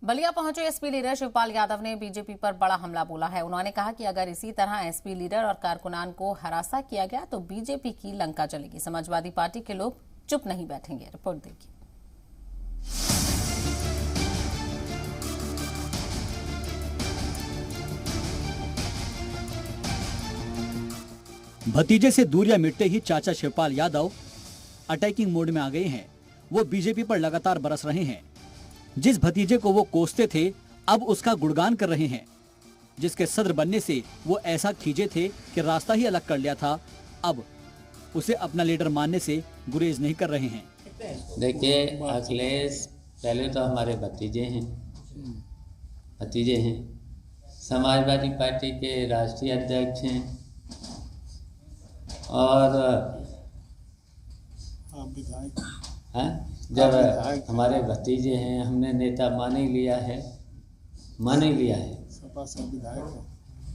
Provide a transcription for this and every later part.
बलिया पहुंचे SP leader Shivpal Yadav ने BJP पर बड़ा हमला बोला है। उन्होंने कहा कि अगर इसी तरह एसपी लीडर और कारकुनान को हरासा किया गया तो बीजेपी की लंका चलेगी। समाजवादी पार्टी के लोग चुप नहीं बैठेंगे। रिपोर्ट देखिए। भतीजे से दूरियां मिटते ही चाचा शिवपाल यादव अटैकिंग मोड में आ गए हैं। वो बीजेपी पर लगातार बरस रहे हैं। जिस भतीजे को वो कोसते थे अब उसका गुणगान कर रहे हैं। जिसके सदर बनने से वो ऐसा खींचे थे कि रास्ता ही अलग कर लिया था, अब उसे अपना लीडर मानने से गुरेज नहीं कर रहे हैं। देखिए, अखिलेश पहले तो हमारे भतीजे हैं, समाजवादी पार्टी के राष्ट्रीय अध्यक्ष हैं और जब हमारे भतीजे हैं, हमने नेता मान ही लिया है। सपा से विधायक है।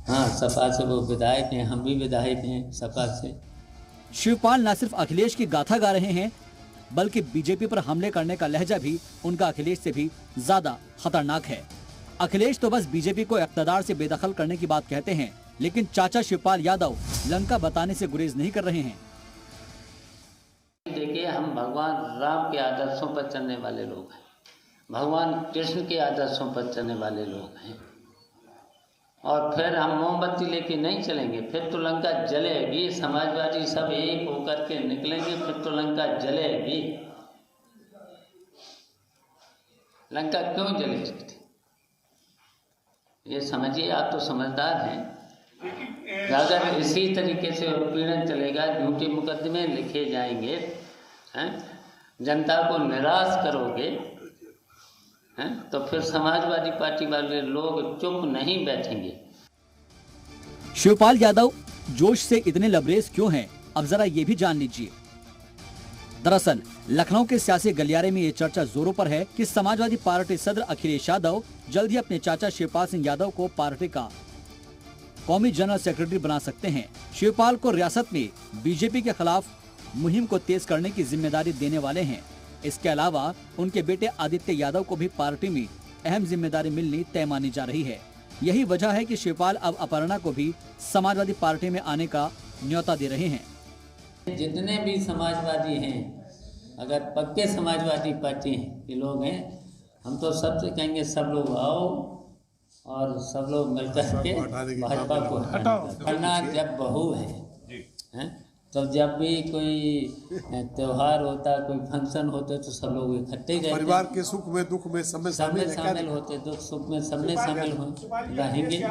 हाँ, सपा से वो विधायक हैं, हम भी विधायक हैं सपा से। शिवपाल न सिर्फ अखिलेश की गाथा गा रहे हैं बल्कि बीजेपी पर हमले करने का लहजा भी उनका अखिलेश से भी ज्यादा खतरनाक है। अखिलेश तो बस बीजेपी को इक़्तिदार से बेदखल करने की बात कहते हैं, लेकिन चाचा शिवपाल यादव लंका बताने से गुरेज नहीं कर रहे हैं। देखिए, हम भगवान राम के आदर्शों पर चलने वाले लोग हैं, भगवान कृष्ण के आदर्शों पर चलने वाले लोग हैं और फिर हम मोमबत्ती लेके नहीं चलेंगे, फिर तो लंका जलेगी। समाजवादी सब एक होकर के निकलेंगे, फिर तो लंका जलेगी। लंका क्यों जल सकती, ये समझिए। आप तो समझदार हैं। अगर इसी तरीके से उत्पीड़न चलेगा, झूठे मुकदमे लिखे जाएंगे, जनता को निराश करोगे, तो फिर समाजवादी पार्टी वाले लोग चुप नहीं बैठेंगे। शिवपाल यादव जोश से इतने लबरेज क्यों हैं, अब जरा ये भी जान लीजिए। दरअसल लखनऊ के सियासी गलियारे में ये चर्चा जोरों पर है कि समाजवादी पार्टी सदर अखिलेश यादव जल्द ही अपने चाचा शिवपाल सिंह यादव को पार्टी का कौमी जनरल सेक्रेटरी बना सकते हैं। शिवपाल को रियासत में बीजेपी के खिलाफ मुहिम को तेज करने की जिम्मेदारी देने वाले हैं। इसके अलावा उनके बेटे आदित्य यादव को भी पार्टी में अहम जिम्मेदारी मिलनी तय मानी जा रही है। यही वजह है कि शिवपाल अब अपर्णा को भी समाजवादी पार्टी में आने का न्योता दे रहे हैं। जितने भी समाजवादी हैं, अगर पक्के समाजवादी पार्टी के लोग हैं, हम तो सबसे कहेंगे सब लोग आओ और सब लोग मिलकर के भाजपा को हटाना। जब बहू है तो जब भी कोई त्योहार होता, कोई फंक्शन होते तो सब लोग इकट्ठे रहते, परिवार के सुख में दुख में सब में शामिल होते, दुख सुख में सब में शामिल रहेंगे।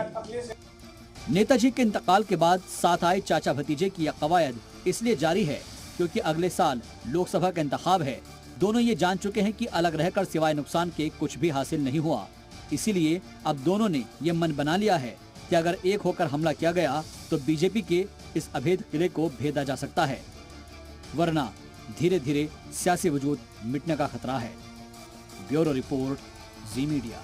नेताजी के इंतकाल के बाद साथ आए चाचा भतीजे की यह कवायद इसलिए जारी है क्योंकि अगले साल लोकसभा का इंतखाब है। दोनों ये जान चुके हैं कि अलग रहकर सिवाय नुकसान के कुछ भी हासिल नहीं हुआ। इसीलिए अब दोनों ने ये मन बना लिया है कि अगर एक होकर हमला किया गया तो बीजेपी के इस अभेद किले को भेदा जा सकता है, वरना धीरे धीरे सियासी वजूद मिटने का खतरा है। ब्यूरो रिपोर्ट, जी मीडिया।